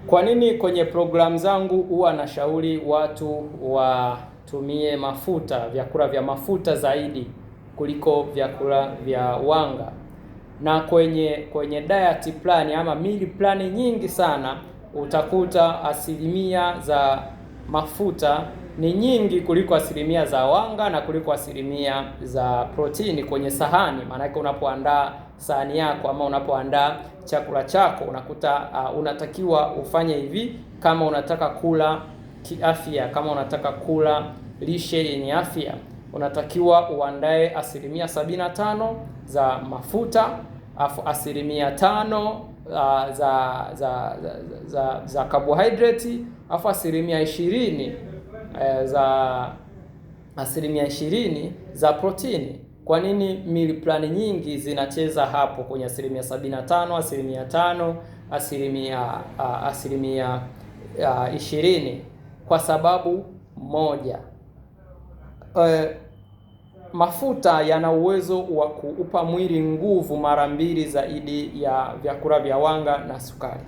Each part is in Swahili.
Kwa nini kwenye programu zangu huwa nashauri watu watumie mafuta, vyakula vya mafuta zaidi kuliko vyakula vya wanga? Na kwenye diet plan ama meal plan nyingi sana utakuta asilimia za mafuta ni nyingi kuliko asilimia za wanga na kuliko asilimia za protini kwenye sahani. Maanake unapoandaa sahani yako ama unapoandaa chakula chako unakuta unatakiwa ufanye hivi kama unataka kula kiafya, kama unataka kula lishe yenye afya, unatakiwa uandae asilimia 75 za mafuta, afu asilimia 5 za carbohydrate, afu asilimia 20 za protini. Kwa nini meal plan nyingi zinacheza hapo kwenye asilimia 75, asilimia 5, asilimia 20? Kwa sababu moja, mafuta yana uwezo wa kuupa mwili nguvu mara 2 zaidi ya vyakula vya wanga na sukari,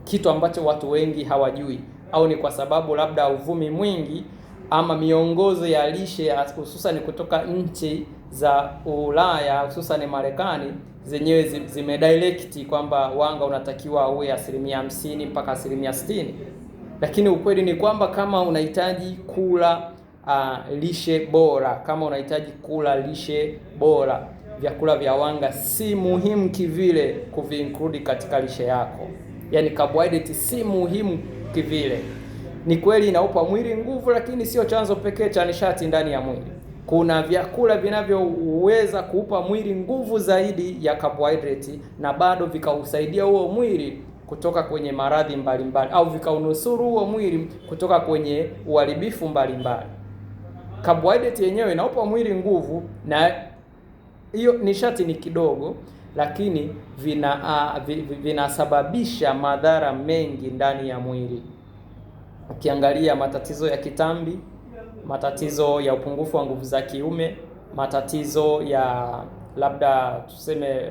kitu ambacho watu wengi hawajui, au ni kwa sababu labda uvumi mwingi ama miongozo ya lishe hususan kutoka nchi za Ulaya hususan Marekani zenyewe zimedirect kwamba wanga unatakiwa uwe asilimia 50 mpaka asilimia 60. Lakini ukweli ni kwamba kama unahitaji kula lishe bora, kama unahitaji kula lishe bora, vyakula vya wanga si muhimu kivile kuviinclude katika lishe yako. Yaani carbohydrate si muhimu kivile. Ni kweli inaupa mwili nguvu, lakini sio chanzo pekee cha nishati ndani ya mwili. Kuna vyakula vinavyoweza kuupa mwili nguvu zaidi ya carbohydrate na bado vikausaidia huo mwili kutoka kwenye maradhi mbalimbali au vikaunusuru huo mwili kutoka kwenye uharibifu mbalimbali. Carbohydrate yenyewe inaupa mwili nguvu na hiyo nishati ni kidogo, lakini vinasababisha madhara mengi ndani ya mwili. Ukiangalia matatizo ya kitambi, matatizo ya upungufu wa nguvu za kiume, matatizo ya labda tuseme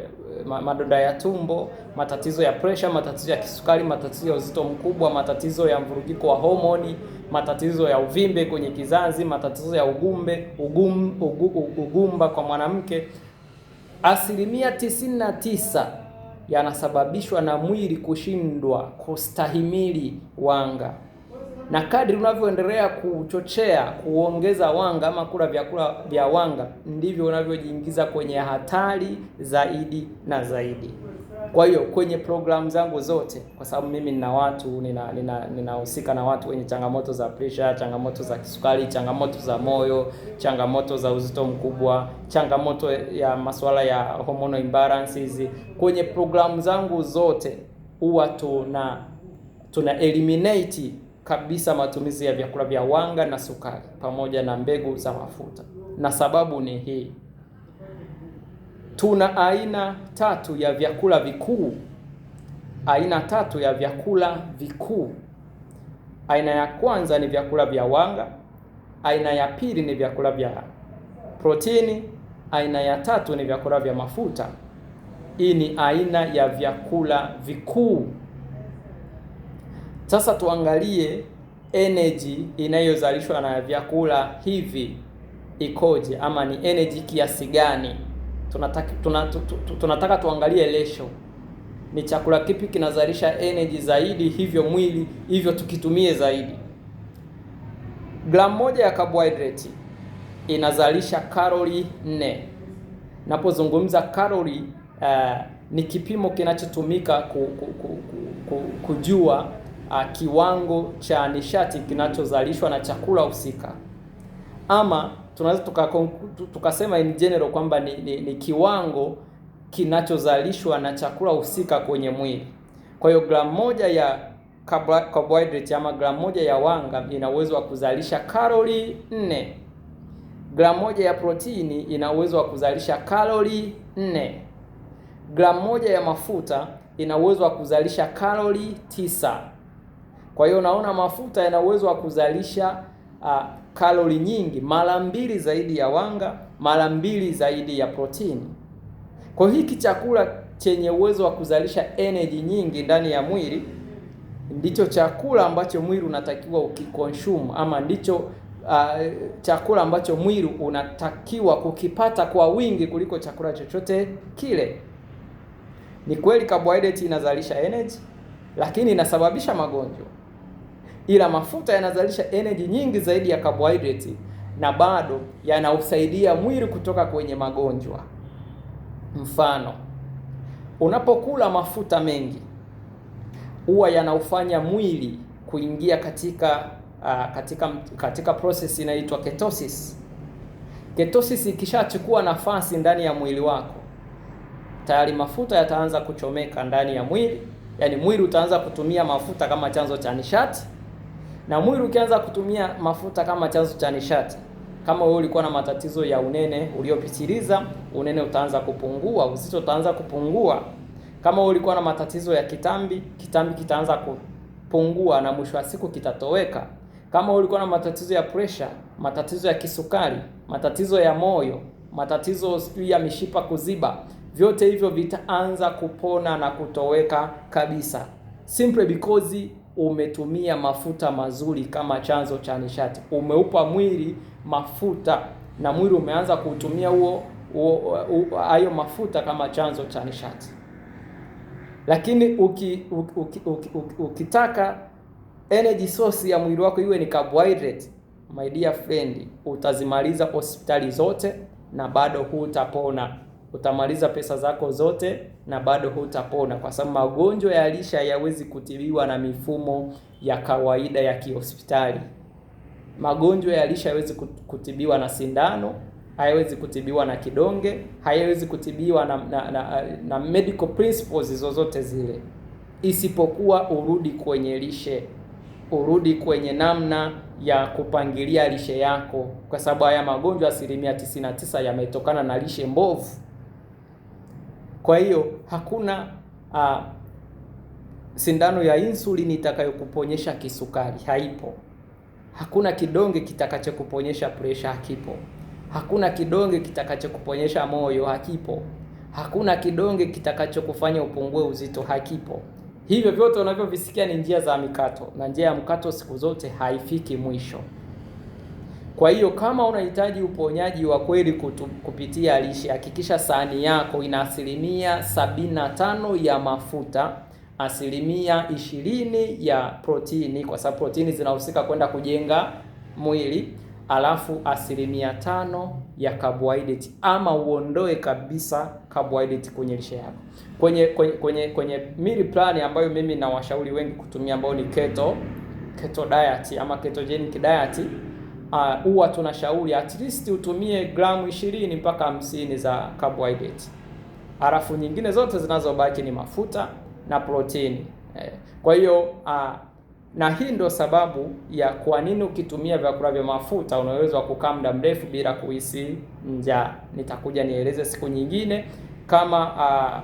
madonda ya tumbo, matatizo ya pressure, matatizo ya kisukari, matatizo ya uzito mkubwa, matatizo ya mvurugiko wa homoni, matatizo ya uvimbe kwenye kizazi, matatizo ya ugumba kwa mwanamke, asilimia 99 yanasababishwa na mwili kushindwa kustahimili wanga. Na kadri unavyoendelea kuchochea kuongeza wanga ama kula vyakula vya wanga, ndivyo unavyojiingiza kwenye hatari zaidi na zaidi. Kwa hiyo kwenye programu zangu zote, kwa sababu mimi nina watu ninahusika na watu wenye changamoto za pressure, changamoto za kisukari, changamoto za moyo, changamoto za uzito mkubwa, changamoto ya masuala ya hormonal imbalances, kwenye programu zangu zote huwa tuna eliminate kabisa matumizi ya vyakula vya wanga na sukari pamoja na mbegu za mafuta. Na sababu ni hii. Tuna aina 3 ya vyakula vikuu. Aina 3 ya vyakula vikuu. Aina ya kwanza ni vyakula vya wanga, aina ya pili ni vyakula vya protini, aina ya 3 ni vyakula vya mafuta. Hii ni aina ya vyakula vikuu. Sasa tuangalie energy inayozalishwa na vyakula hivi ikoje, ama ni energy kiasi gani. Tunataka tuangalie ratio. Ni chakula kipi kinazalisha energy zaidi, hivyo mwili hivyo tukitumie zaidi. Gramu moja ya carbohydrate inazalisha kalori 4. Napozungumza kalori ni kipimo kinachotumika kujua kiwango cha nishati kinachozalishwa na chakula husika, ama tunaweza tukasema in general kwamba ni kiwango kinachozalishwa na chakula husika kwenye mwili. Kwa hiyo gramu moja ya carbohydrate ama gramu moja ya wanga ina uwezo wa kuzalisha kalori 4. Gramu moja ya protini ina uwezo wa kuzalisha kalori 4. Gramu moja ya mafuta ina uwezo wa kuzalisha kalori 9. Kwa hiyo unaona mafuta yana uwezo wa kuzalisha kalori nyingi, mara 2 zaidi ya wanga, mara 2 zaidi ya protini. Kwa hiyo hiki chakula chenye uwezo wa kuzalisha energy nyingi ndani ya mwili ndicho chakula ambacho mwili unatakiwa ukiconsume, ama ndicho chakula ambacho mwili unatakiwa kukipata kwa wingi kuliko chakula chochote kile. Ni kweli carbohydrate inazalisha energy, lakini inasababisha magonjwa. Ila mafuta yanazalisha energy nyingi zaidi ya carbohydrate, na bado yanausaidia mwili kutoka kwenye magonjwa. Mfano, unapokula mafuta mengi huwa yanaufanya mwili kuingia katika process inaitwa ketosis. Ketosis ikishachukua nafasi ndani ya mwili wako, tayari mafuta yataanza kuchomeka ndani ya mwili. Yaani mwili utaanza kutumia mafuta kama chanzo cha nishati, na mwili ukianza kutumia mafuta kama chanzo cha nishati, kama wewe ulikuwa na matatizo ya unene uliopitiliza, unene utaanza kupungua, uzito utaanza kupungua. Kama wewe ulikuwa na matatizo ya kitambi kitaanza kupungua na mwisho wa siku kitatoweka. Kama wewe ulikuwa na matatizo ya pressure, matatizo ya kisukari, matatizo ya moyo, matatizo ya mishipa kuziba, vyote hivyo vitaanza kupona na kutoweka kabisa, simply because umetumia mafuta mazuri kama chanzo cha nishati. Umeupa mwili mafuta na mwili umeanza kutumia hayo mafuta kama chanzo cha nishati. Lakini ukitaka energy source ya mwili wako iwe ni carbohydrate, my dear friend, utazimaliza hospitali zote na bado hutapona. Utamaliza pesa zako zote na bado hutapona, kwa sababu magonjwa ya lishe hayawezi kutibiwa na mifumo ya kawaida ya kihospitali. Magonjwa ya lishe hayawezi kutibiwa na sindano, hayawezi kutibiwa na kidonge, hayawezi kutibiwa na medical principles zozote zile, isipokuwa urudi kwenye lishe, urudi kwenye namna ya kupangilia lishe yako, kwa sababu haya magonjwa 99% yametokana na lishe mbovu. Kwa hiyo hakuna sindano ya insulin itakayokuponyesha kisukari, haipo. Hakuna kidonge kitakachokuponyesha pressure, hakipo. Hakuna kidonge kitakachokuponyesha moyo, hakipo. Hakuna kidonge kitakachokufanya upungue uzito, hakipo. Hivyo vyote unavyovisikia ni njia za mikato, na njia ya mkato siku zote haifiki mwisho. Kwa hiyo kama unahitaji uponyaji wa kweli kupitia lishe, hakikisha sahani yako ina 75% ya mafuta, 20% ya protini, kwa sababu protini zinahusika kwenda kujenga mwili, alafu 5% ya carbohydrate, ama uondoe kabisa carbohydrate kwenye lishe yako. Kwenye meal plan ambayo mimi na washauri wengi kutumia, ambayo ni keto diet ama ketogenic diet, huwa tunashauri at least utumie gramu 20 mpaka 50 za carbohydrate. Alafu nyingine zote zinazobaki ni mafuta na protini. Kwa hiyo na hii ndo sababu ya kwa nini ukitumia vyakula vya mafuta unaweza kukaa muda mrefu bila kuhisi njaa. Nitakuja nieleze siku nyingine. Kama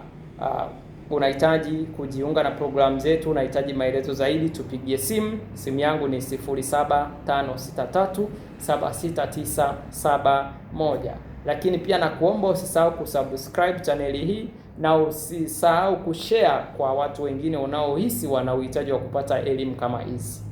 unahitaji kujiunga na programu zetu, unahitaji maelezo zaidi, tupigie simu. Simu yangu ni 0756376971. Lakini pia nakuomba usisahau kusubscribe chaneli hii na usisahau kushare kwa watu wengine unaohisi wana uhitaji wa kupata elimu kama hizi.